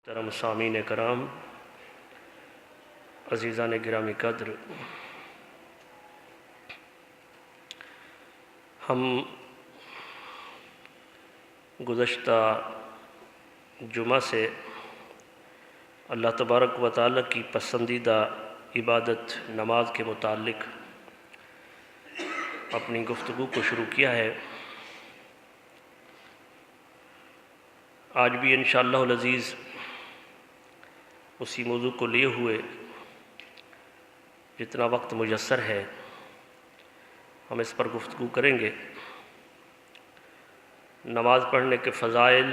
محترم سامعین کرام، عزیزان گرامی قدر، ہم گزشتہ جمعہ سے اللہ تبارک و تعالیٰ کی پسندیدہ عبادت نماز کے متعلق اپنی گفتگو کو شروع کیا ہے۔ آج بھی انشاءاللہ العزیز اسی موضوع کو لیے ہوئے جتنا وقت میسر ہے ہم اس پر گفتگو کریں گے۔ نماز پڑھنے کے فضائل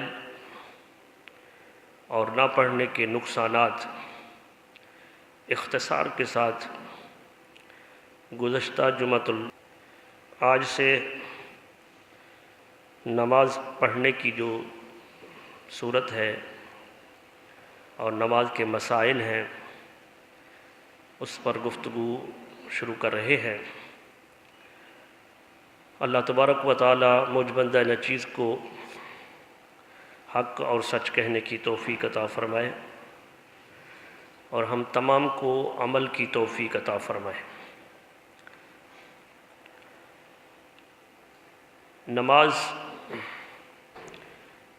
اور نہ پڑھنے کے نقصانات اختصار کے ساتھ گزشتہ آج سے نماز پڑھنے کی جو صورت ہے اور نماز کے مسائل ہیں اس پر گفتگو شروع کر رہے ہیں۔ اللہ تبارک و تعالی مجھ بندہ نچیز کو حق اور سچ کہنے کی توفیق عطا فرمائے اور ہم تمام کو عمل کی توفیق عطا فرمائے۔ نماز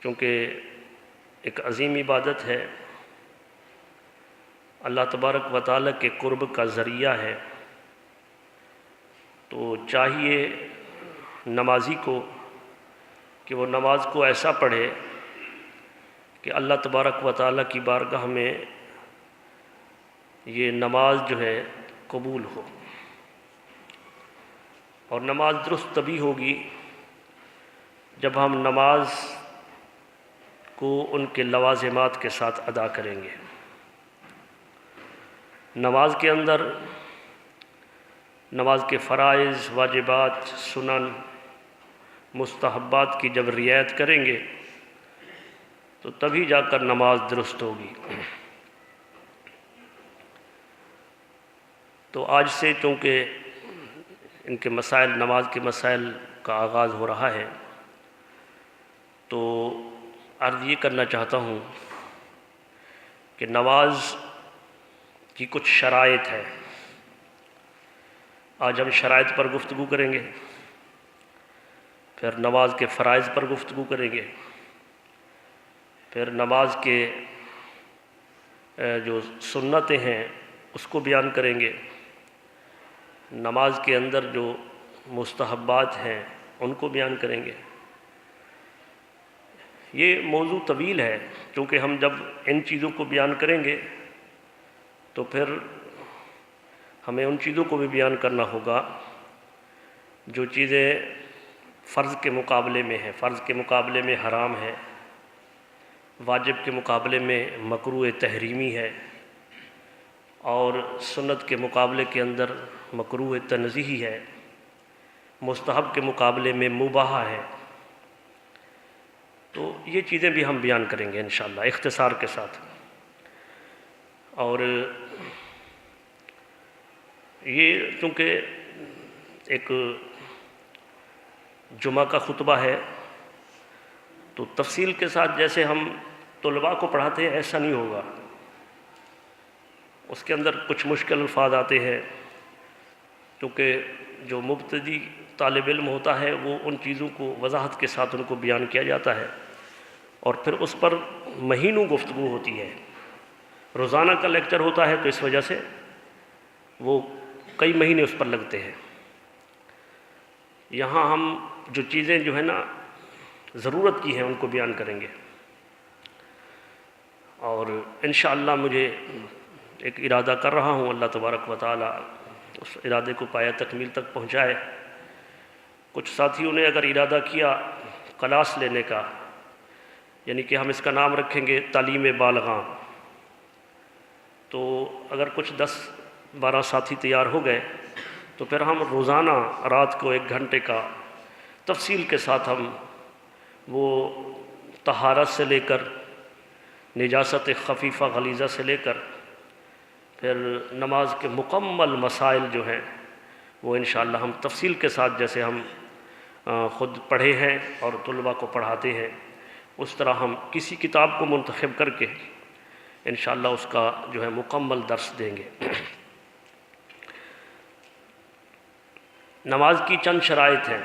چونکہ ایک عظیم عبادت ہے، اللہ تبارک و تعالیٰ کے قرب کا ذریعہ ہے، تو چاہیے نمازی کو کہ وہ نماز کو ایسا پڑھے کہ اللہ تبارک و تعالیٰ کی بارگاہ میں یہ نماز جو ہے قبول ہو۔ اور نماز درست تبھی ہوگی جب ہم نماز کو ان کے لوازمات کے ساتھ ادا کریں گے۔ نماز کے اندر نماز کے فرائض، واجبات، سنن، مستحبات کی جب رعایت کریں گے تو تبھی جا کر نماز درست ہوگی۔ تو آج سے چونکہ ان کے مسائل، نماز کے مسائل کا آغاز ہو رہا ہے، تو عرض یہ کرنا چاہتا ہوں کہ نماز کی کچھ شرائط ہے۔ آج ہم شرائط پر گفتگو کریں گے، پھر نماز کے فرائض پر گفتگو کریں گے، پھر نماز کے جو سنتیں ہیں اس کو بیان کریں گے، نماز کے اندر جو مستحبات ہیں ان کو بیان کریں گے۔ یہ موضوع طویل ہے، کیونکہ ہم جب ان چیزوں کو بیان کریں گے تو پھر ہمیں ان چیزوں کو بھی بیان کرنا ہوگا جو چیزیں فرض کے مقابلے میں ہیں، فرض کے مقابلے میں حرام ہے، واجب کے مقابلے میں مکروہ تحریمی ہے، اور سنت کے مقابلے کے اندر مکروہ تنزیہی ہے، مستحب کے مقابلے میں مباح ہے۔ تو یہ چیزیں بھی ہم بیان کریں گے انشاءاللہ اختصار کے ساتھ۔ اور یہ چونکہ ایک جمعہ کا خطبہ ہے تو تفصیل کے ساتھ جیسے ہم طلباء کو پڑھاتے ہیں ایسا نہیں ہوگا، اس کے اندر کچھ مشکل الفاظ آتے ہیں، کیونکہ جو مبتدی طالب علم ہوتا ہے وہ ان چیزوں کو وضاحت کے ساتھ ان کو بیان کیا جاتا ہے، اور پھر اس پر مہینوں گفتگو ہوتی ہے، روزانہ کا لیکچر ہوتا ہے، تو اس وجہ سے وہ کئی مہینے اس پر لگتے ہیں۔ یہاں ہم جو چیزیں جو ہے نا ضرورت کی ہیں ان کو بیان کریں گے، اور انشاءاللہ مجھے ایک ارادہ کر رہا ہوں، اللہ تبارک و تعالی اس ارادے کو پایہ تکمیل تک پہنچائے۔ کچھ ساتھیوں نے اگر ارادہ کیا کلاس لینے کا، یعنی کہ ہم اس کا نام رکھیں گے تعلیم بالغاں، تو اگر کچھ 10-12 ساتھی تیار ہو گئے تو پھر ہم روزانہ رات کو 1 گھنٹے کا تفصیل کے ساتھ ہم وہ طہارت سے لے کر نجاست خفیفہ غلیظہ سے لے کر پھر نماز کے مکمل مسائل جو ہیں وہ انشاءاللہ ہم تفصیل کے ساتھ جیسے ہم خود پڑھے ہیں اور طلباء کو پڑھاتے ہیں اس طرح ہم کسی کتاب کو منتخب کر کے انشاءاللہ اس کا جو ہے مکمل درس دیں گے۔ نماز کی چند شرائط ہیں۔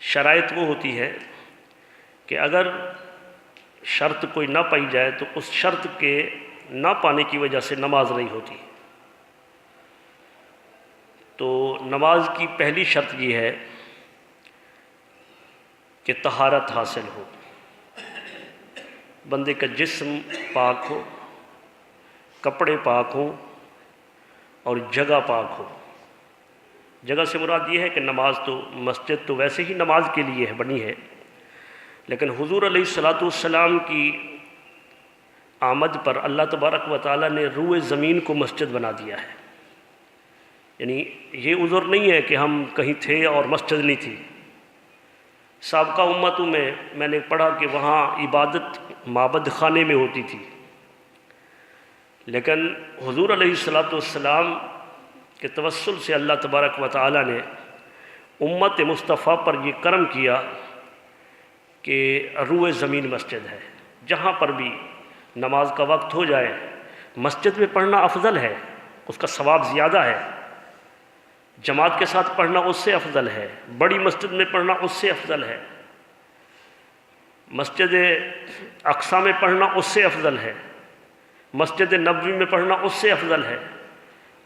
شرائط وہ ہوتی ہے کہ اگر شرط کوئی نہ پائی جائے تو اس شرط کے نہ پانے کی وجہ سے نماز نہیں ہوتی۔ تو نماز کی پہلی شرط یہ ہے کہ طہارت حاصل ہو، بندے کا جسم پاک ہو، کپڑے پاک ہوں اور جگہ پاک ہو۔ جگہ سے مراد یہ ہے کہ نماز تو مسجد تو ویسے ہی نماز کے لیے بنی ہے، لیکن حضور علیہ الصلاۃ والسلام کی آمد پر اللہ تبارک و تعالیٰ نے روئے زمین کو مسجد بنا دیا ہے۔ یعنی یہ عذر نہیں ہے کہ ہم کہیں تھے اور مسجد نہیں تھی۔ سابقہ امتوں میں نے پڑھا کہ وہاں عبادت معبد خانے میں ہوتی تھی، لیکن حضور علیہ الصلاۃ والسلام کے توسل سے اللہ تبارک و تعالیٰ نے امت مصطفیٰ پر یہ کرم کیا کہ روئے زمین مسجد ہے۔ جہاں پر بھی نماز کا وقت ہو جائے مسجد میں پڑھنا افضل ہے، اس کا ثواب زیادہ ہے۔ جماعت کے ساتھ پڑھنا اس سے افضل ہے، بڑی مسجد میں پڑھنا اس سے افضل ہے، مسجد اقصیٰ میں پڑھنا اس سے افضل ہے، مسجد نبوی میں پڑھنا اس سے افضل ہے،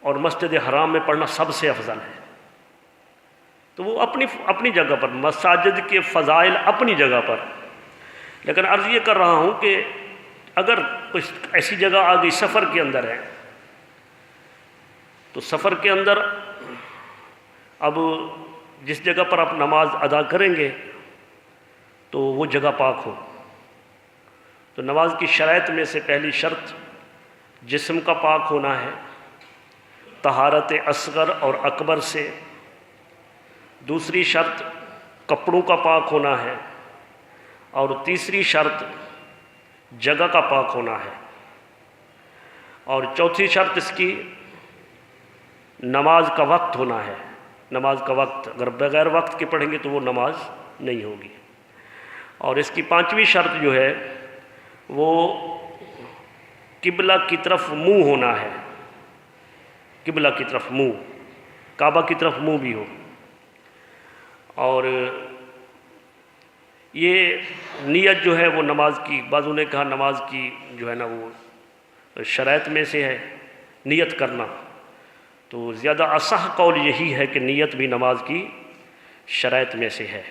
اور مسجد حرام میں پڑھنا سب سے افضل ہے۔ تو وہ اپنی جگہ پر، مساجد کے فضائل اپنی جگہ پر۔ لیکن عرض یہ کر رہا ہوں کہ اگر کچھ ایسی جگہ آ گئی سفر کے اندر ہے، تو سفر کے اندر اب جس جگہ پر آپ نماز ادا کریں گے تو وہ جگہ پاک ہو۔ تو نماز کی شرائط میں سے پہلی شرط جسم کا پاک ہونا ہے، طہارت اصغر اور اکبر سے۔ دوسری شرط کپڑوں کا پاک ہونا ہے، اور تیسری شرط جگہ کا پاک ہونا ہے، اور چوتھی شرط اس کی نماز کا وقت ہونا ہے۔ نماز کا وقت اگر بغیر وقت کے پڑھیں گے تو وہ نماز نہیں ہوگی۔ اور اس کی پانچویں شرط جو ہے وہ قبلہ کی طرف منہ ہونا ہے، قبلہ کی طرف منہ، کعبہ کی طرف منہ بھی ہو۔ اور یہ نیت جو ہے وہ نماز کی، بعضوں نے کہا نماز کی جو ہے نا وہ شرائط میں سے ہے نیت کرنا، تو زیادہ اصح قول یہی ہے کہ نیت بھی نماز کی شرائط میں سے ہے۔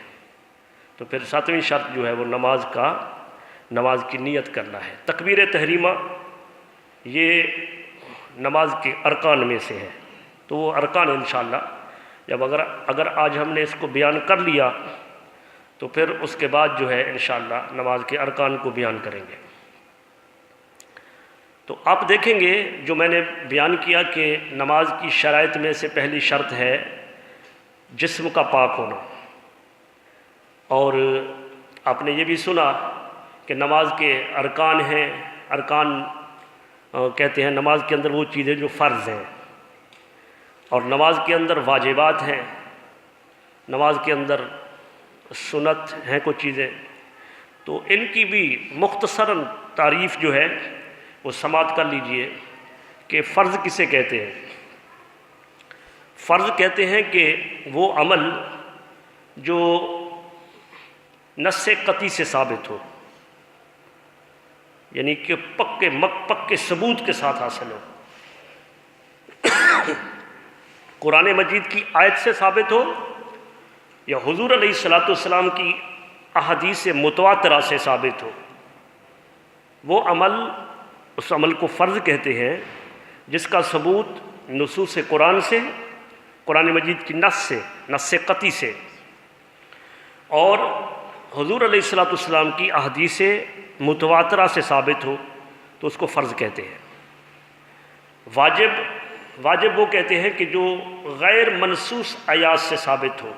تو پھر ساتویں شرط جو ہے وہ نماز کی نیت کرنا ہے۔ تکبیر تحریمہ یہ نماز کے ارکان میں سے ہے، تو وہ ارکان انشاءاللہ جب اگر آج ہم نے اس کو بیان کر لیا تو پھر اس کے بعد جو ہے انشاءاللہ نماز کے ارکان کو بیان کریں گے۔ تو آپ دیکھیں گے جو میں نے بیان کیا کہ نماز کی شرائط میں سے پہلی شرط ہے جسم کا پاک ہونا، اور آپ نے یہ بھی سنا کہ نماز کے ارکان ہیں، ارکان کہتے ہیں نماز کے اندر وہ چیزیں جو فرض ہیں، اور نماز کے اندر واجبات ہیں، نماز کے اندر سنت ہیں کچھ چیزیں۔ تو ان کی بھی مختصراً تعریف جو ہے وہ سماعت کر لیجئے کہ فرض کسے کہتے ہیں۔ فرض کہتے ہیں کہ وہ عمل جو نص قطعی سے ثابت ہو، یعنی کہ پکے ثبوت کے ساتھ حاصل ہو، قرآن مجید کی آیت سے ثابت ہو یا حضور علیہ الصلاۃ والسلام کی احادیث متواترہ سے ثابت ہو۔ وہ عمل، اس عمل کو فرض کہتے ہیں جس کا ثبوت نصوص قرآن سے، قرآن مجید کی نص قطعی سے، اور حضور علیہ الصلاۃ والسلام کی احادیث متواترہ سے ثابت ہو تو اس کو فرض کہتے ہیں۔ واجب وہ کہتے ہیں کہ جو غیر منصوص آیات سے ثابت ہو،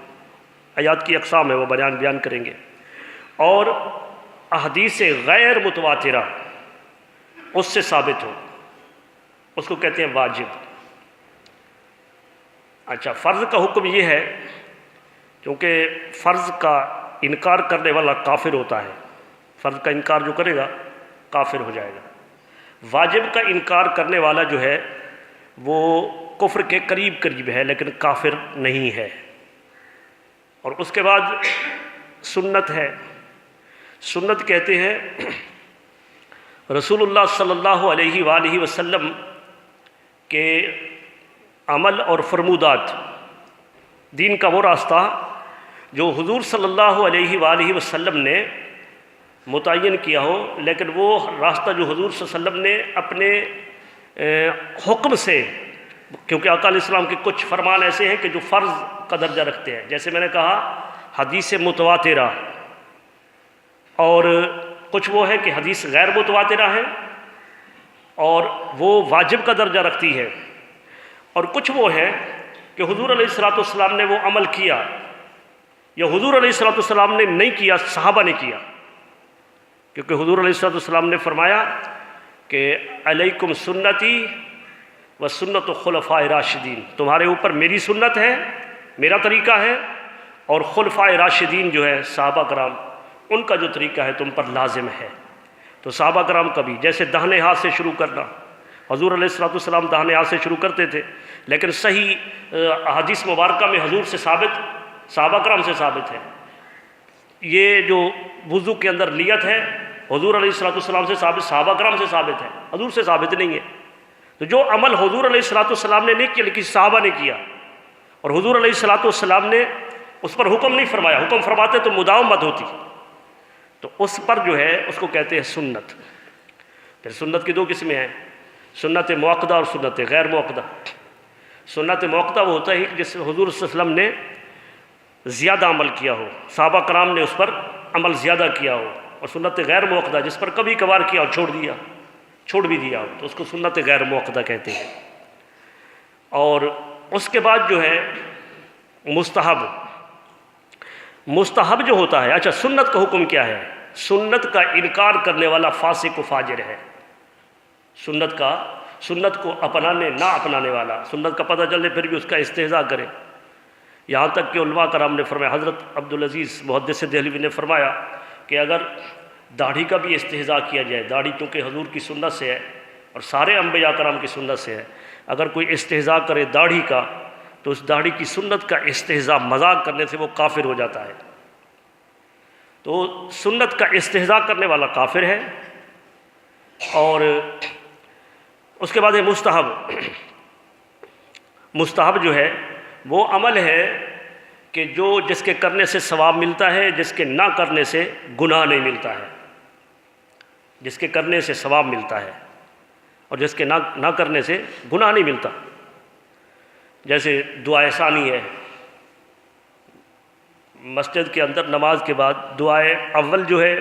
آیات کی اقسام ہے وہ بیان کریں گے، اور احادیث غیر متواترہ اس سے ثابت ہو، اس کو کہتے ہیں واجب۔ اچھا، فرض کا حکم یہ ہے کیونکہ فرض کا انکار کرنے والا کافر ہوتا ہے، فرض کا انکار جو کرے گا کافر ہو جائے گا۔ واجب کا انکار کرنے والا جو ہے وہ کفر کے قریب قریب ہے لیکن کافر نہیں ہے۔ اور اس کے بعد سنت ہے۔ سنت کہتے ہیں رسول اللہ صلی اللہ علیہ وآلہ وسلم کے عمل اور فرمودات، دین کا وہ راستہ جو حضور صلی اللہ علیہ وآلہ وسلم نے متعین کیا ہو، لیکن وہ راستہ جو حضور صلی اللہ علیہ وسلم نے اپنے حکم سے، کیونکہ آقا علیہ السلام کے کچھ فرمان ایسے ہیں کہ جو فرض کا درجہ رکھتے ہیں، جیسے میں نے کہا حدیث متواترہ، اور کچھ وہ ہے کہ حدیث غیر متواترہ ہے اور وہ واجب کا درجہ رکھتی ہے، اور کچھ وہ ہے کہ حضور علیہ الصلوۃ والسلام نے وہ عمل کیا، یا حضور علیہ الصلوۃ والسلام نے نہیں کیا، صحابہ نے کیا، کیونکہ حضور علیہ الصلوۃ والسلام نے فرمایا کہ علیکم سنتی و سنت خلفاء راشدین، تمہارے اوپر میری سنت ہے، میرا طریقہ ہے، اور خلفاء راشدین جو ہے صحابہ کرام، ان کا جو طریقہ ہے تم پر لازم ہے۔ تو صحابہ کرام کا بھی جیسے داہنے ہاتھ سے شروع کرنا، حضور علیہ الصلوۃ والسلام داہنے ہاتھ سے شروع کرتے تھے، لیکن صحیح احادیث مبارکہ میں حضور سے ثابت، صحابہ کرام سے ثابت ہے۔ یہ جو وضو کے اندر نیت ہے حضور علیہ الصلوۃ والسلام سے ثابت، صحابہ کرام سے ثابت ہے، حضور سے ثابت نہیں ہے۔ تو جو عمل حضور علیہ الصلوۃ والسلام نے نہیں کیا لیکن صحابہ نے کیا، اور حضور علیہ الصلوۃ والسلام نے اس پر حکم نہیں فرمایا، حکم فرماتے تو مداومت ہوتی، تو اس پر جو ہے اس کو کہتے ہیں سنت۔ پھر سنت کی دو قسمیں ہیں، سنت موقدہ اور سنت غیر موقدہ۔ سنت موقدہ وہ ہوتا ہے کہ جس حضور صلی اللہ علیہ وسلم نے زیادہ عمل کیا ہو، صحابہ کرام نے اس پر عمل زیادہ کیا ہو، اور سنت غیر موقدہ جس پر کبھی کبھار کیا اور چھوڑ بھی دیا ہو، تو اس کو سنت غیر موقدہ کہتے ہیں۔ اور اس کے بعد جو ہے مستحب جو ہوتا ہے، اچھا سنت کا حکم کیا ہے؟ سنت کا انکار کرنے والا فاسق و فاجر ہے۔ سنت کو اپنانے نہ اپنانے والا، سنت کا پتہ چلے پھر بھی اس کا استہزاء کرے، یہاں تک کہ علماء کرام نے فرمایا، حضرت عبدالعزیز محدث دہلوی نے فرمایا کہ اگر داڑھی کا بھی استہزاء کیا جائے، داڑھی چونکہ حضور کی سنت سے ہے اور سارے انبیاء کرام کی سنت سے ہے، اگر کوئی استہزاء کرے داڑھی کا تو اس داڑھی کی سنت کا استہزاء مذاق کرنے سے وہ کافر ہو جاتا ہے۔ تو سنت کا استہزاء کرنے والا کافر ہے۔ اور اس کے بعد ہے مستحب جو ہے وہ عمل ہے کہ جس کے کرنے سے ثواب ملتا ہے، جس کے نہ کرنے سے گناہ نہیں ملتا ہے، جس کے کرنے سے ثواب ملتا ہے اور جس کے نہ کرنے سے گناہ نہیں ملتا۔ جیسے دعائے ثانی ہے، مسجد کے اندر نماز کے بعد دعائے اول جو ہے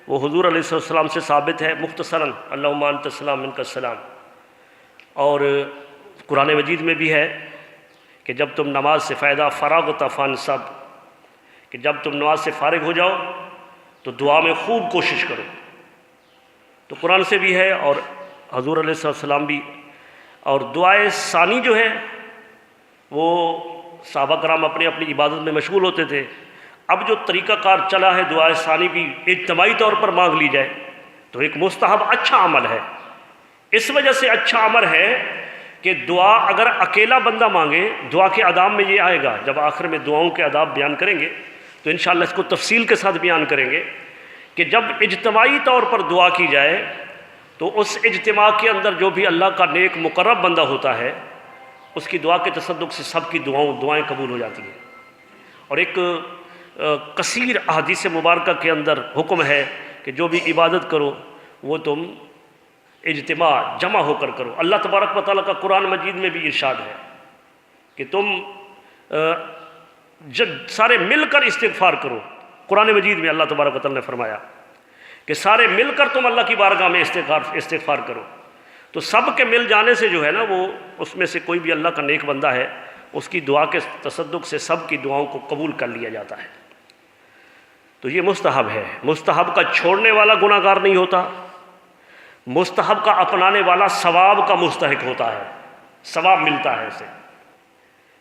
وہ حضور علیہ السلام سے ثابت ہے مختصراً، اللہم انت السلام منک السلام، اور قرآن مجید میں بھی ہے کہ جب تم نماز سے فائدہ فراغت فانصب، کہ جب تم نماز سے فارغ ہو جاؤ تو دعا میں خوب کوشش کرو، تو قرآن سے بھی ہے اور حضور علیہ السلام بھی۔ اور دعائے ثانی جو ہے وہ صحابہ کرام اپنی اپنی عبادت میں مشغول ہوتے تھے، اب جو طریقہ کار چلا ہے دعائے ثانی بھی اجتماعی طور پر مانگ لی جائے تو ایک مستحب اچھا عمل ہے۔ اس وجہ سے اچھا عمل ہے کہ دعا اگر اکیلا بندہ مانگے، دعا کے آداب میں یہ آئے گا، جب آخر میں دعاؤں کے آداب بیان کریں گے تو انشاءاللہ اس کو تفصیل کے ساتھ بیان کریں گے کہ جب اجتماعی طور پر دعا کی جائے تو اس اجتماع کے اندر جو بھی اللہ کا نیک مقرب بندہ ہوتا ہے اس کی دعا کے تصدق سے سب کی دعائیں قبول ہو جاتی ہیں۔ اور ایک کثیر احادیث مبارکہ کے اندر حکم ہے کہ جو بھی عبادت کرو وہ تم اجتماع جمع ہو کر کرو۔ اللہ تبارک و تعالیٰ کا قرآن مجید میں بھی ارشاد ہے کہ تم جب سارے مل کر استغفار کرو، قرآن مجید میں اللہ تبارک و تعالیٰ نے فرمایا کہ سارے مل کر تم اللہ کی بارگاہ میں استغفار کرو۔ تو سب کے مل جانے سے جو ہے نا وہ اس میں سے کوئی بھی اللہ کا نیک بندہ ہے اس کی دعا کے تصدق سے سب کی دعاؤں کو قبول کر لیا جاتا ہے۔ تو یہ مستحب ہے۔ مستحب کا چھوڑنے والا گناہ گار نہیں ہوتا، مستحب کا اپنانے والا ثواب کا مستحق ہوتا ہے، ثواب ملتا ہے اسے،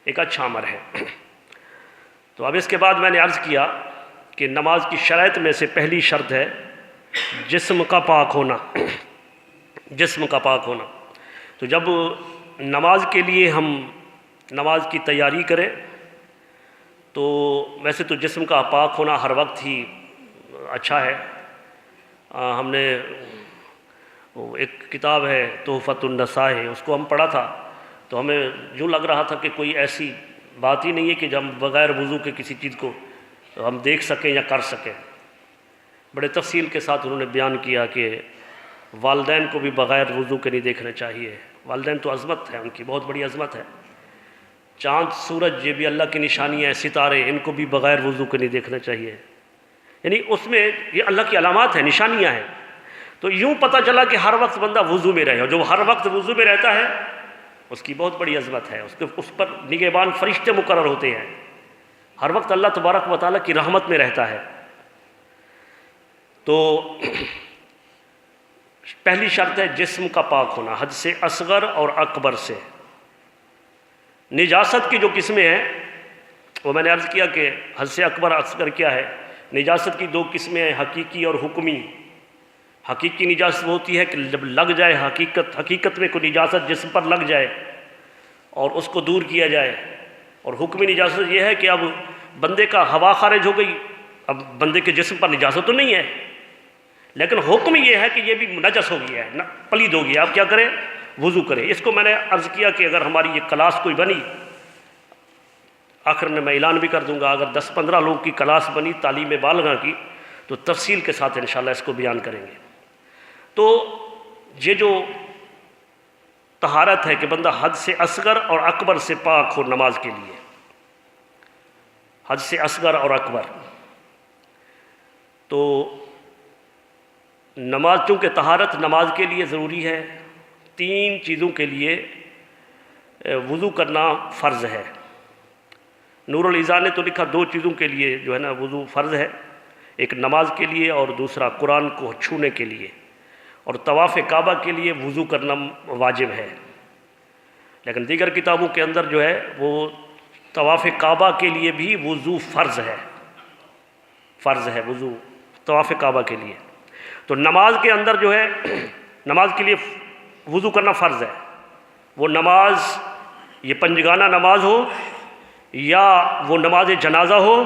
ایک اچھا عمل ہے۔ تو اب اس کے بعد میں نے عرض کیا کہ نماز کی شرائط میں سے پہلی شرط ہے جسم کا پاک ہونا، جسم کا پاک ہونا۔ تو جب نماز کے لیے ہم نماز کی تیاری کریں تو ویسے تو جسم کا پاک ہونا ہر وقت ہی اچھا ہے۔ ہم نے ایک کتاب ہے تحفۃ النصائح، اس کو ہم پڑھا تھا تو ہمیں یوں لگ رہا تھا کہ کوئی ایسی بات ہی نہیں ہے کہ جب ہم بغیر وضو کے کسی چیز کو ہم دیکھ سکیں یا کر سکیں۔ بڑے تفصیل کے ساتھ انہوں نے بیان کیا کہ والدین کو بھی بغیر وضو کے نہیں دیکھنا چاہیے۔ والدین تو عظمت ہے، ان کی بہت بڑی عظمت ہے۔ چاند سورج یہ بھی اللہ کی نشانی ہے، ستارے ان کو بھی بغیر وضو کے نہیں دیکھنا چاہیے، یعنی اس میں یہ اللہ کی علامات ہیں، نشانیاں ہیں۔ تو یوں پتہ چلا کہ ہر وقت بندہ وضو میں رہے، اور جو ہر وقت وضو میں رہتا ہے اس کی بہت بڑی عظمت ہے، اس پر نگہبان فرشتے مقرر ہوتے ہیں، ہر وقت اللہ تبارک و تعالیٰ کی رحمت میں رہتا ہے۔ تو پہلی شرط ہے جسم کا پاک ہونا، حدث اصغر اور اکبر سے۔ نجاست کی جو قسمیں ہیں وہ میں نے عرض کیا کہ حدث اکبر اصغر کیا ہے۔ نجاست کی دو قسمیں ہیں، حقیقی اور حکمی۔ حقیقی نجاست وہ ہوتی ہے کہ جب لگ جائے حقیقت میں کوئی نجاست جسم پر لگ جائے اور اس کو دور کیا جائے، اور حکمی نجاست یہ ہے کہ اب بندے کا ہوا خارج ہو گئی، اب بندے کے جسم پر نجاست تو نہیں ہے، لیکن حکم یہ ہے کہ یہ بھی نجس ہو گیا ہے، پلید ہو گیا، اب کیا کریں؟ وضو کریں۔ اس کو میں نے عرض کیا کہ اگر ہماری یہ کلاس کوئی بنی، آخر میں اعلان بھی کر دوں گا، اگر 10-15 لوگ کی کلاس بنی تعلیم بالغاں کی تو تفصیل کے ساتھ انشاءاللہ اس کو بیان کریں گے۔ تو یہ جو طہارت ہے کہ بندہ حد سے اصغر اور اکبر سے پاک ہو نماز کے لیے، حد سے اصغر اور اکبر، تو نماز چونکہ طہارت نماز کے لیے ضروری ہے، 3 چیزوں کے لیے وضو کرنا فرض ہے۔ نور العزا نے تو لکھا 2 چیزوں کے لیے جو ہے نا وضو فرض ہے، ایک نماز کے لیے اور دوسرا قرآن کو چھونے کے لیے، اور طواف کعبہ کے لیے وضو کرنا واجب ہے۔ لیکن دیگر کتابوں کے اندر جو ہے وہ طواف کعبہ کے لیے بھی وضو فرض ہے وضو طواف کعبہ کے لیے۔ تو نماز کے اندر جو ہے نماز کے لیے وضو کرنا فرض ہے، وہ نماز یہ پنجگانہ نماز ہو یا وہ نماز جنازہ ہو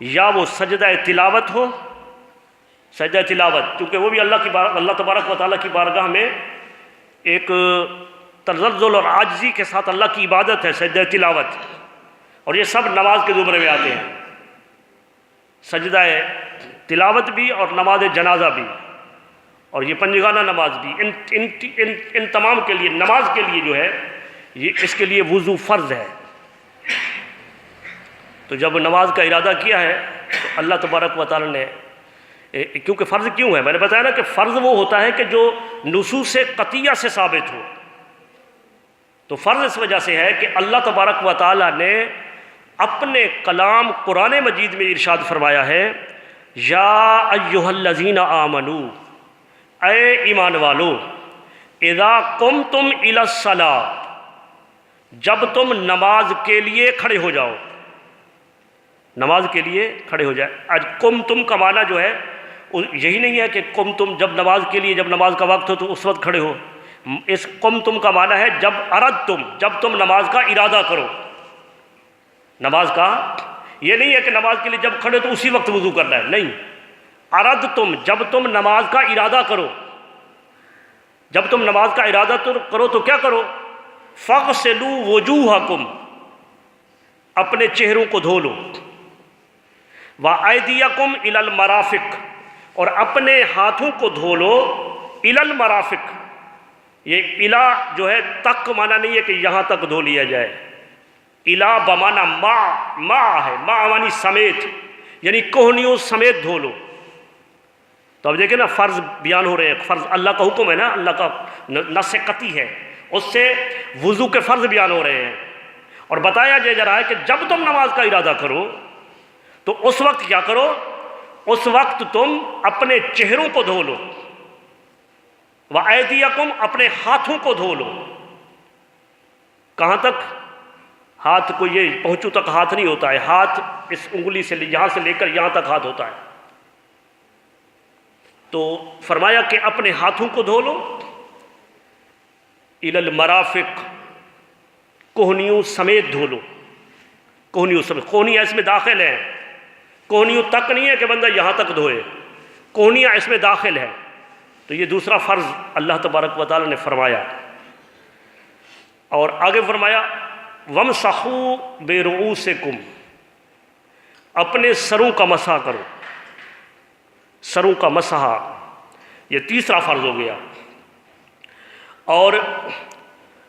یا وہ سجدہ تلاوت ہو۔ سجدہ تلاوت کیونکہ وہ بھی اللہ تبارک و تعالیٰ کی بارگاہ میں ایک تزلزل اور عاجزی کے ساتھ اللہ کی عبادت ہے سجدہ تلاوت، اور یہ سب نماز کے زمرے میں آتے ہیں، سجدہ تلاوت بھی اور نماز جنازہ بھی اور یہ پنجگانہ نماز بھی، ان تمام کے لیے نماز کے لیے جو ہے یہ اس کے لیے وضو فرض ہے۔ تو جب نماز کا ارادہ کیا ہے تو اللہ تبارک و تعالیٰ نے، کیونکہ فرض کیوں ہے میں نے بتایا نا کہ فرض وہ ہوتا ہے کہ جو نصوص قطعیہ سے ثابت ہو، تو فرض اس وجہ سے ہے کہ اللہ تبارک و تعالیٰ نے اپنے کلام قرآن مجید میں ارشاد فرمایا ہے، یا ایھا الذین آمنوا، اے ایمان والو، اذا قمتم الی الصلاۃ، جب تم نماز کے لیے کھڑے ہو جاؤ، نماز کے لیے کھڑے ہو جائے۔ آج قم تم کا معنی جو ہے یہی نہیں ہے کہ قم تم جب نماز کے لیے، جب نماز کا وقت ہو تو اس وقت کھڑے ہو، اس قم تم کا معنی ہے جب اردتم، جب تم نماز کا ارادہ کرو۔ نماز کا یہ نہیں ہے کہ نماز کے لیے جب کھڑے تو اسی وقت وضو کرنا ہے، نہیں، اردتم جب تم نماز کا ارادہ کرو، جب تم نماز کا ارادہ کرو تو کیا کرو؟ فاغسلوا وجوہکم، اپنے چہروں کو دھو لو، وَأَيْدِيَكُمْ إِلَى الْمَرَافِقِ، اور اپنے ہاتھوں کو دھو لو، إِلَى الْمَرَافِقِ، یہ الا جو ہے تک معنی نہیں ہے کہ یہاں تک دھو لیا جائے، الا بمعنی ما ہے، ما معنی سمیت، یعنی کوہنیوں سمیت دھو لو۔ تو اب دیکھیں نا فرض بیان ہو رہے ہیں، فرض اللہ کا حکم ہے نا، اللہ کا نص قطعی ہے، اس سے وضو کے فرض بیان ہو رہے ہیں، اور بتایا جا رہا ہے کہ جب تم نماز کا ارادہ کرو تو اس وقت کیا کرو؟ اس وقت تم اپنے چہروں کو دھو لو، وَأَيْدِيَكُمْ، اپنے ہاتھوں کو دھو لو۔ کہاں تک؟ ہاتھ کو یہ پہنچو تک ہاتھ نہیں ہوتا ہے، ہاتھ اس انگلی سے یہاں سے لے کر یہاں تک ہاتھ ہوتا ہے۔ تو فرمایا کہ اپنے ہاتھوں کو دھو لو، الی المرافق، کوہنیوں سمیت دھو لو، کوہنیوں سمیت، کوہنیاں اس میں داخل ہیں، کوہنیوں تک نہیں ہے کہ بندہ یہاں تک دھوئے، کوہنیاں اس میں داخل ہیں۔ تو یہ دوسرا فرض اللہ تبارک و تعالی نے فرمایا، اور آگے فرمایا وَامْسَحُوا بِرُؤُوسِكُمْ، اپنے سروں کا مسح کرو، سروں کا مسح، یہ تیسرا فرض ہو گیا۔ اور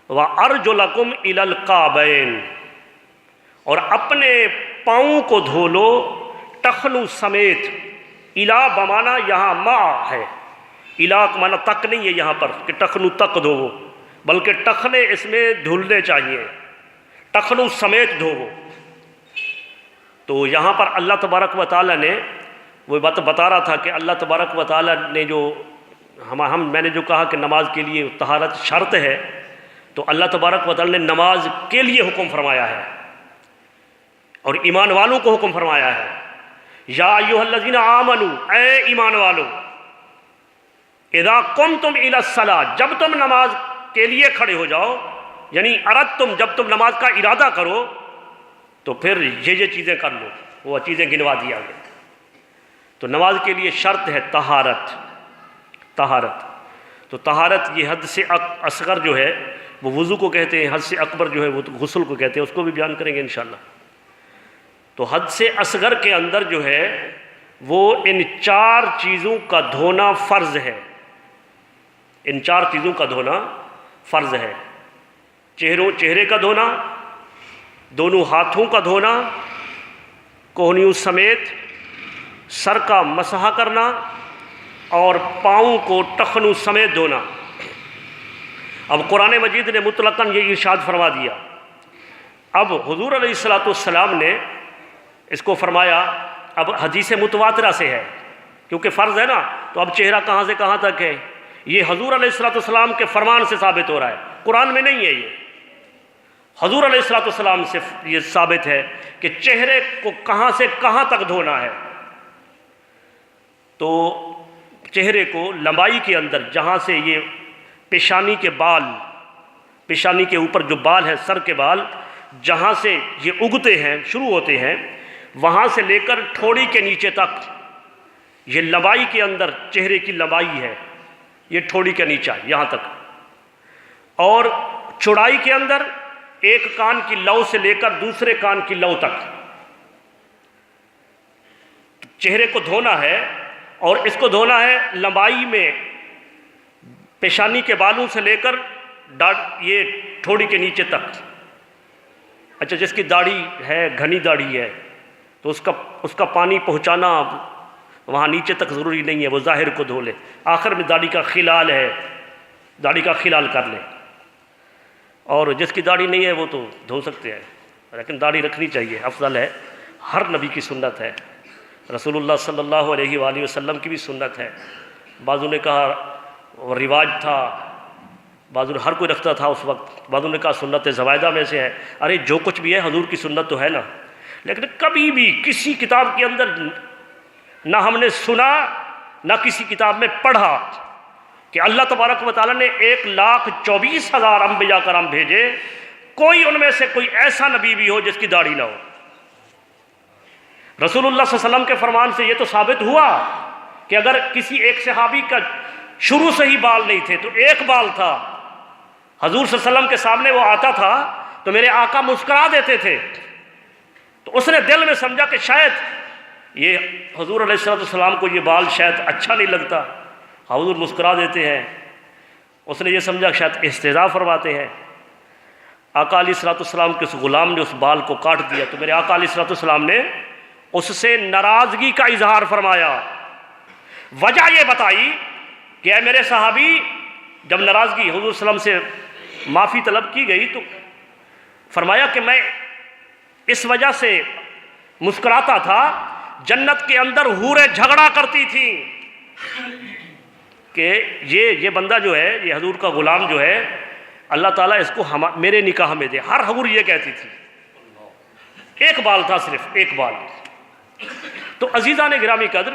وَأَرْجُلَكُمْ إِلَى الْكَعْبَيْنِ، اور اپنے پاؤں کو دھو لو ٹخنوں سمیت، الا بمانا یہاں ما ہے، الا مانا تک نہیں ہے یہاں پر کہ ٹخنوں تک دھو، بلکہ ٹخنے اس میں دھلنے چاہیے، ٹخنوں سمیت دھو۔ تو یہاں پر اللہ تبارک و تعالیٰ نے وہ بات بتا رہا تھا کہ اللہ تبارک و تعالیٰ نے جو میں نے جو کہا کہ نماز کے لیے طہارت شرط ہے، تو اللہ تبارک و تعالیٰ نے نماز کے لیے حکم فرمایا ہے اور ایمان والوں کو حکم فرمایا ہے، یا ایھا الذین آمنوا، اے ایمان والو، اذا قمتم الی الصلاۃ، جب تم نماز کے لیے کھڑے ہو جاؤ، یعنی اردتم، جب تم نماز کا ارادہ کرو تو پھر یہ چیزیں کر لو، وہ چیزیں گنوا دیا گیا۔ تو نماز کے لیے شرط ہے طہارت، طہارت۔ تو طہارت یہ حد سے اصغر جو ہے وہ وضو کو کہتے ہیں، حد سے اکبر جو ہے وہ غسل کو کہتے ہیں، اس کو بھی بیان کریں گے انشاءاللہ۔ تو حد سے اصغر کے اندر جو ہے وہ ان چار چیزوں کا دھونا فرض ہے، ان چار چیزوں کا دھونا فرض ہے، چہرے کا دھونا، دونوں ہاتھوں کا دھونا کوہنیوں سمیت، سر کا مسح کرنا، اور پاؤں کو ٹخنوں سمیت دھونا۔ اب قرآن مجید نے مطلقاً یہ ارشاد فرما دیا، اب حضور علیہ السلام نے اس کو فرمایا، اب حدیث متواترہ سے ہے کیونکہ فرض ہے نا، تو اب چہرہ کہاں سے کہاں تک ہے، یہ حضور علیہ السلام کے فرمان سے ثابت ہو رہا ہے، قرآن میں نہیں ہے، یہ حضور علیہ السلام سے یہ ثابت ہے کہ چہرے کو کہاں سے کہاں تک دھونا ہے۔ تو چہرے کو لمبائی کے اندر، جہاں سے یہ پیشانی کے بال، پیشانی کے اوپر جو بال ہے، سر کے بال، جہاں سے یہ اگتے ہیں، شروع ہوتے ہیں، وہاں سے لے کر ٹھوڑی کے نیچے تک، یہ لمبائی کے اندر چہرے کی لمبائی ہے، یہ ٹھوڑی کے نیچے یہاں تک۔ اور چوڑائی کے اندر ایک کان کی لو سے لے کر دوسرے کان کی لو تک چہرے کو دھونا ہے، اور اس کو دھونا ہے لمبائی میں پیشانی کے بالوں سے لے کر یہ ٹھوڑی کے نیچے تک۔ اچھا، جس کی داڑھی ہے، گھنی داڑھی ہے، تو اس کا پانی پہنچانا وہاں نیچے تک ضروری نہیں ہے، وہ ظاہر کو دھو لے، آخر میں داڑھی کا خلال ہے، داڑھی کا خلال کر لے۔ اور جس کی داڑھی نہیں ہے وہ تو دھو سکتے ہیں، لیکن داڑھی رکھنی چاہیے، افضل ہے، ہر نبی کی سنت ہے، رسول اللہ صلی اللہ علیہ وآلہ وسلم کی بھی سنت ہے۔ بعضوں نے کہا وہ رواج تھا، بعضوں نے ہر کوئی رکھتا تھا اس وقت، بعضوں نے کہا سنت زوائدہ میں سے ہے۔ ارے جو کچھ بھی ہے حضور کی سنت تو ہے نا، لیکن کبھی بھی کسی کتاب کے اندر نہ ہم نے سنا نہ کسی کتاب میں پڑھا کہ اللہ تبارک و تعالیٰ نے 1,24,000 انبیاء کرام بھیجے، کوئی ان میں سے کوئی ایسا نبی بھی ہو جس کی داڑھی نہ ہو۔ رسول اللہ صلی اللہ علیہ وسلم کے فرمان سے یہ تو ثابت ہوا کہ اگر کسی ایک صحابی کا شروع سے ہی بال نہیں تھے تو ایک بال تھا، حضور صلی اللہ علیہ وسلم کے سامنے وہ آتا تھا تو میرے آقا مسکرا دیتے تھے، تو اس نے دل میں سمجھا کہ شاید یہ حضور علیہ السلام کو یہ بال شاید اچھا نہیں لگتا، حضور مسکرا دیتے ہیں، اس نے یہ سمجھا شاید استہزاء فرماتے ہیں۔ آقا علیہ السلام کے اس غلام نے اس بال کو کاٹ دیا، تو میرے آقا علیہ السلام نے اس سے ناراضگی کا اظہار فرمایا، وجہ یہ بتائی کہ اے میرے صحابی، جب ناراضگی حضور صلی اللہ علیہ وسلم سے معافی طلب کی گئی تو فرمایا کہ میں اس وجہ سے مسکراتا تھا، جنت کے اندر حوریں جھگڑا کرتی تھیں کہ یہ بندہ جو ہے، یہ حضور کا غلام جو ہے، اللہ تعالیٰ اس کو میرے نکاح میں دے، ہر حور یہ کہتی تھی۔ ایک بال تھا، صرف ایک بال۔ تو عزیزان گرامی قدر،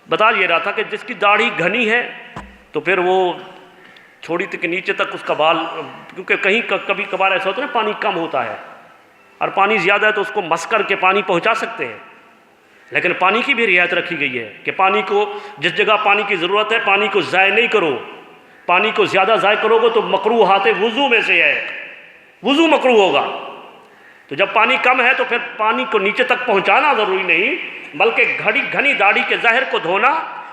بتا یہ رہا تھا کہ جس کی داڑھی گھنی ہے تو پھر وہ تھوڑی کے نیچے تک اس کا بال، کیونکہ کہیں کبھی کبھار ایسا ہوتا ہے نا پانی کم ہوتا ہے اور پانی زیادہ ہے تو اس کو مس کر کے پانی پہنچا سکتے ہیں، لیکن پانی کی بھی رعایت رکھی گئی ہے کہ پانی کو جس جگہ پانی کی ضرورت ہے پانی کو ضائع نہیں کرو. پانی کو زیادہ ضائع کرو گے تو مکروہات وضو میں سے ہے، وضو مکروہ ہوگا. تو جب پانی کم ہے تو پھر پانی کو نیچے تک پہنچانا ضروری نہیں، بلکہ گھنی داڑھی کے ظاہر کو دھونا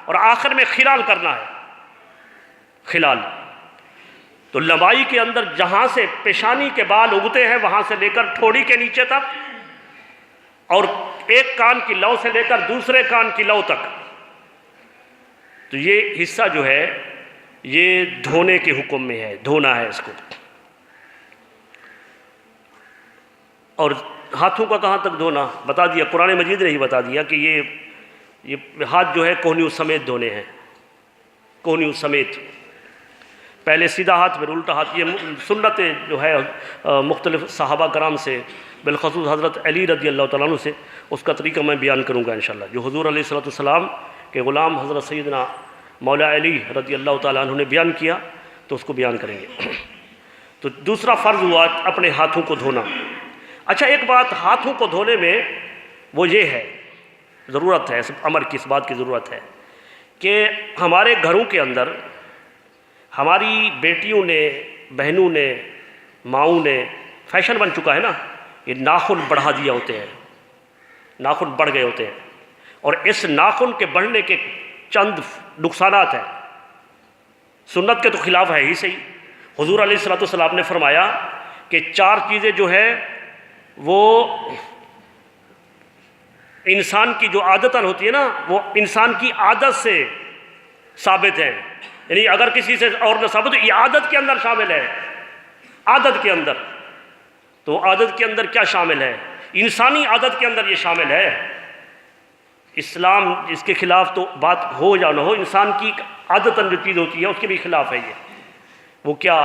اور آخر میں خلال کرنا ہے. خلال تو لمبائی کے اندر جہاں سے پیشانی کے بال اگتے ہیں وہاں سے لے کر ٹھوڑی کے نیچے تک، اور ایک کان کی لو سے لے کر دوسرے کان کی لو تک، تو یہ حصہ جو ہے یہ دھونے کے حکم میں ہے، دھونا ہے اس کو. اور ہاتھوں کا کہاں تک دھونا بتا دیا، قرآن مجید نے ہی بتا دیا کہ یہ ہاتھ جو ہے کوہنیوں سمیت دھونے ہیں، کوہنیوں سمیت. پہلے سیدھا ہاتھ پھر الٹا ہاتھ. یہ سنت جو ہے مختلف صحابہ کرام سے، بالخصوص حضرت علی رضی اللہ تعالیٰ عنہ سے، اس کا طریقہ میں بیان کروں گا انشاءاللہ، جو حضور علیہ الصلوۃ والسلام کے غلام حضرت سیدنا مولا علی رضی اللہ تعالیٰ عنہ نے بیان کیا، تو اس کو بیان کریں گے. تو دوسرا فرض ہوا اپنے ہاتھوں کو دھونا. اچھا، ایک بات ہاتھوں کو دھونے میں وہ یہ ہے، ضرورت ہے، امر کی، اس بات کی ضرورت ہے کہ ہمارے گھروں کے اندر ہماری بیٹیوں نے، بہنوں نے، ماؤں نے، فیشن بن چکا ہے نا، یہ ناخن بڑھا دیا ہوتے ہیں، ناخن بڑھ گئے ہوتے ہیں، اور اس ناخن کے بڑھنے کے چند نقصانات ہیں. سنت کے تو خلاف ہے ہی صحیح. حضور علیہ الصلوۃ والسلام نے فرمایا کہ 4 چیزیں جو ہے وہ انسان کی جو عادتاً ہوتی ہے نا، وہ انسان کی عادت سے ثابت ہیں. یعنی اگر کسی سے اور نہ ثابت ہو، یہ عادت کے اندر شامل ہے. عادت کے اندر، تو عادت کے اندر کیا شامل ہے؟ انسانی عادت کے اندر یہ شامل ہے. اسلام اس کے خلاف تو بات ہو یا نہ ہو، انسان کی عادتاً جو چیز ہوتی ہے اس کے بھی خلاف ہے یہ. وہ کیا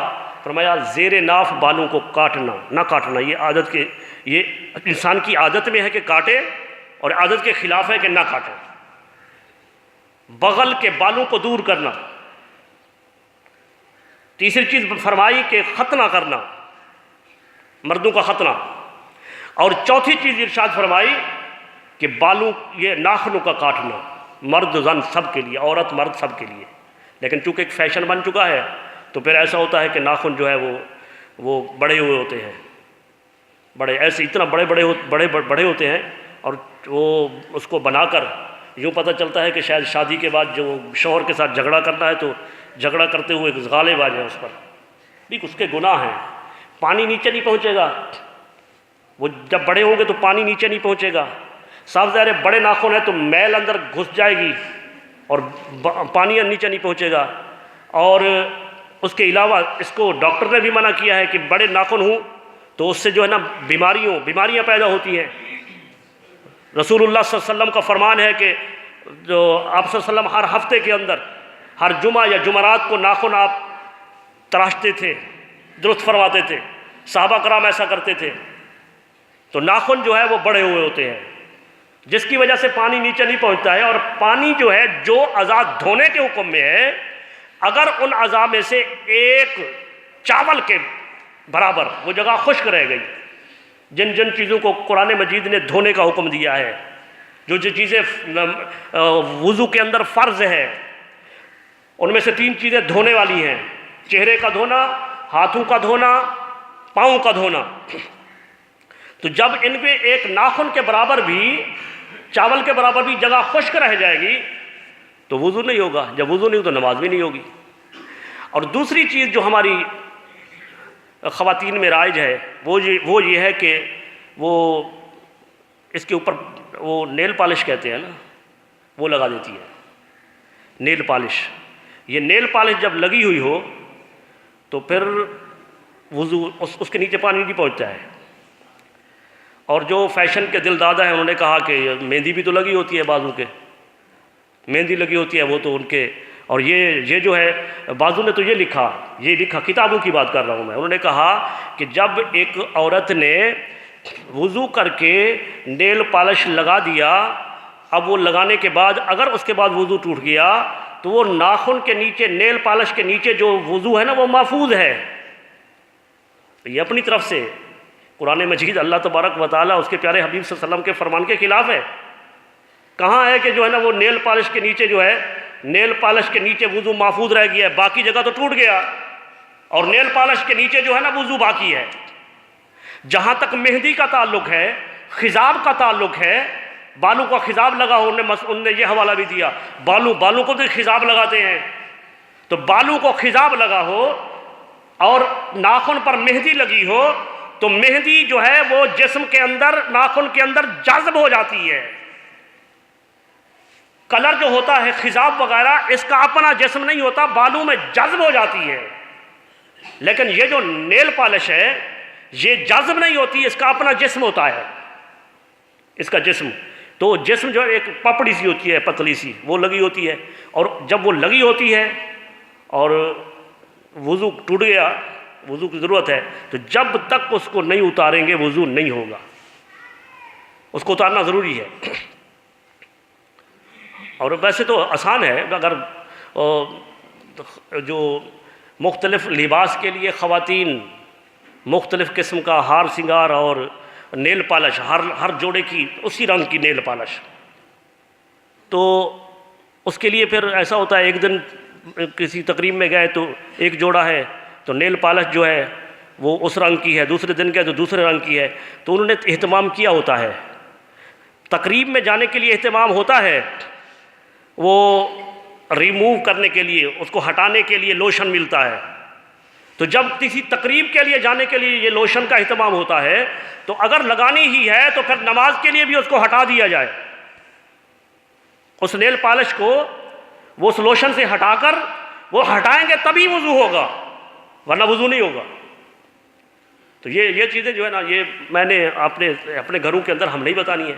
فرمایا؟ زیر ناف بالوں کو کاٹنا، نہ کاٹنا. یہ عادت کے، یہ انسان کی عادت میں ہے کہ کاٹے، اور عادت کے خلاف ہے کہ نہ کاٹے. بغل کے بالوں کو دور کرنا. تیسری چیز فرمائی کہ ختنہ کرنا، مردوں کا ختنہ. اور چوتھی چیز ارشاد فرمائی کہ بالوں، یہ ناخنوں کا کاٹنا، مرد زن سب کے لیے، عورت مرد سب کے لیے. لیکن چونکہ ایک فیشن بن چکا ہے تو پھر ایسا ہوتا ہے کہ ناخن جو ہے وہ بڑے ہوئے ہوتے ہیں، بڑے ایسے اتنا بڑے ہوتے ہیں، اور وہ اس کو بنا کر یوں پتہ چلتا ہے کہ شاید شادی کے بعد جو شوہر کے ساتھ جھگڑا کرنا ہے تو جھگڑا کرتے ہوئے غالب آ جائے اس پر. ٹھیک، اس کے گناہ ہیں. پانی نیچے نہیں پہنچے گا، وہ جب بڑے ہوں گے تو پانی نیچے نہیں پہنچے گا. صاف ظاہر ہے بڑے ناخن ہے تو میل اندر گھس جائے گی اور پانی نیچے نہیں پہنچے گا. اور اس کے علاوہ اس کو ڈاکٹر نے بھی منع کیا ہے کہ بڑے ناخن ہوں تو اس سے جو ہے نا بیماریاں پیدا ہوتی ہیں. رسول اللہ صلی اللہ علیہ وسلم کا فرمان ہے کہ جو آپ صلی اللہ علیہ وسلم ہر ہفتے کے اندر، ہر جمعہ یا جمعرات کو ناخن آپ تراشتے تھے، درست فرماتے تھے. صحابہ کرام ایسا کرتے تھے. تو ناخن جو ہے وہ بڑے ہوئے ہوتے ہیں، جس کی وجہ سے پانی نیچے نہیں پہنچتا ہے. اور پانی جو ہے جو اعضاء دھونے کے حکم میں ہے، اگر ان اعضاء میں سے ایک چاول کے برابر وہ جگہ خشک رہ گئی، جن چیزوں کو قرآن مجید نے دھونے کا حکم دیا ہے، جو چیزیں وضو کے اندر فرض ہے، ان میں سے 3 چیزیں دھونے والی ہیں: چہرے کا دھونا، ہاتھوں کا دھونا، پاؤں کا دھونا. تو جب ان میں ایک ناخن کے برابر بھی، چاول کے برابر بھی جگہ خشک رہ جائے گی تو وضو نہیں ہوگا. جب وضو نہیں ہو تو نماز بھی نہیں ہوگی. اور دوسری چیز جو ہماری خواتین میں رائج ہے وہ یہ ہے کہ وہ اس کے اوپر وہ نیل پالش کہتے ہیں نا، وہ لگا دیتی ہے. نیل پالش، یہ نیل پالش جب لگی ہوئی ہو تو پھر وضو اس کے نیچے پانی نہیں پہنچتا ہے. اور جو فیشن کے دل دادا ہیں انہوں نے کہا کہ مہندی بھی تو لگی ہوتی ہے، بازو کے مہندی لگی ہوتی ہے، وہ تو ان کے. اور یہ جو ہے بازو نے تو یہ لکھا، کتابوں کی بات کر رہا ہوں میں. انہوں نے کہا کہ جب ایک عورت نے وضو کر کے نیل پالش لگا دیا، اب وہ لگانے کے بعد اگر اس کے بعد وضو ٹوٹ گیا تو وہ ناخن کے نیچے، نیل پالش کے نیچے جو وضو ہے نا وہ محفوظ ہے. یہ اپنی طرف سے قرآن مجید اللہ تبارک و تعالیٰ اس کے پیارے حبیب صلی اللہ علیہ وسلم کے فرمان کے خلاف ہے. کہاں ہے کہ جو ہے نا وہ نیل پالش کے نیچے جو ہے، نیل پالش کے نیچے وضو محفوظ رہ گیا ہے، باقی جگہ تو ٹوٹ گیا، اور نیل پالش کے نیچے جو ہے نا وضو باقی ہے. جہاں تک مہندی کا تعلق ہے، خضاب کا تعلق ہے، بالوں کا خضاب لگا ہو، انہوں نے یہ حوالہ بھی دیا، بالوں کو تو خضاب لگاتے ہیں، تو بالوں کو خضاب لگا ہو اور ناخن پر مہندی لگی ہو تو مہندی جو ہے وہ جسم کے اندر، ناخن کے اندر جذب ہو جاتی ہے. کلر جو ہوتا ہے خضاب وغیرہ اس کا اپنا جسم نہیں ہوتا، بالوں میں جذب ہو جاتی ہے. لیکن یہ جو نیل پالش ہے یہ جذب نہیں ہوتی، اس کا اپنا جسم ہوتا ہے، اس کا جسم. تو جسم جو ایک پپڑی سی ہوتی ہے، پتلی سی، وہ لگی ہوتی ہے، اور جب وہ لگی ہوتی ہے اور وضو ٹوٹ گیا، وضو کی ضرورت ہے، تو جب تک اس کو نہیں اتاریں گے وضو نہیں ہوگا. اس کو اتارنا ضروری ہے. اور ویسے تو آسان ہے، اگر جو مختلف لباس کے لیے خواتین مختلف قسم کا ہار سنگار اور نیل پالش، ہر جوڑے کی اسی رنگ کی نیل پالش، تو اس کے لیے پھر ایسا ہوتا ہے ایک دن کسی تقریب میں گئے تو ایک جوڑا ہے تو نیل پالش جو ہے وہ اس رنگ کی ہے، دوسرے دن گئے تو دوسرے رنگ کی ہے. تو انہوں نے اہتمام کیا ہوتا ہے، تقریب میں جانے کے لیے اہتمام ہوتا ہے، وہ ریموو کرنے کے لیے، اس کو ہٹانے کے لیے لوشن ملتا ہے. تو جب کسی تقریب کے لیے جانے کے لیے یہ لوشن کا اہتمام ہوتا ہے تو اگر لگانی ہی ہے تو پھر نماز کے لیے بھی اس کو ہٹا دیا جائے، اس نیل پالش کو وہ اس لوشن سے ہٹا کر وہ ہٹائیں گے تبھی وضو ہوگا، ورنہ وضو نہیں ہوگا. تو یہ چیزیں جو ہے نا یہ میں نے اپنے گھروں کے اندر ہم نہیں بتانی ہے.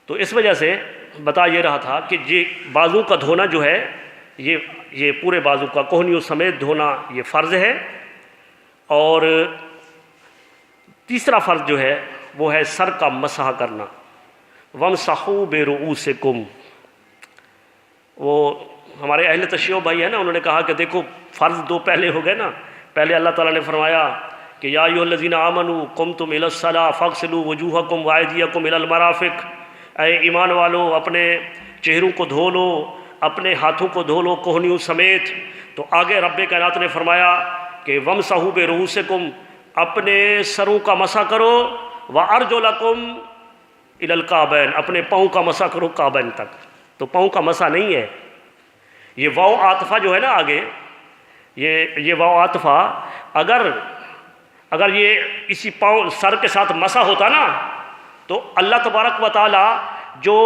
تو اس وجہ سے بتا یہ رہا تھا کہ یہ بازو کا دھونا جو ہے یہ پورے بازو کا کوہنیوں سمیت دھونا یہ فرض ہے. اور تیسرا فرض جو ہے وہ ہے سر کا مسح کرنا. وَامْسَحُوا بِرُؤُوسِكُمْ. وہ ہمارے اہل تشیع بھائی ہیں نا، انہوں نے کہا کہ دیکھو فرض دو پہلے ہو گئے نا. پہلے اللہ تعالیٰ نے فرمایا کہ یا ایھا الذین آمنوا قمتم الی الصلاۃ فاغسلوا وجوہکم وایدیکم الی المرافق. اے ایمان والو اپنے چہروں کو دھو لو، اپنے ہاتھوں کو دھو لو کوہنیوں سمیت. تو آگے رب کائنات نے فرمایا کہ وَامْسَحُوا بِرُؤُوسِكُمْ، اپنے سروں کا مسح کرو، وَأَرْجُلَكُمْ اِلَى الْكَعْبَيْنِ، اپنے پاؤں کا مسح کرو کعبین تک. تو پاؤں کا مسح نہیں ہے یہ واو عاطفہ جو ہے نا آگے، یہ واو عاطفہ اگر یہ اسی پاؤں سر کے ساتھ مسح ہوتا نا تو اللہ تبارک و تعالی جو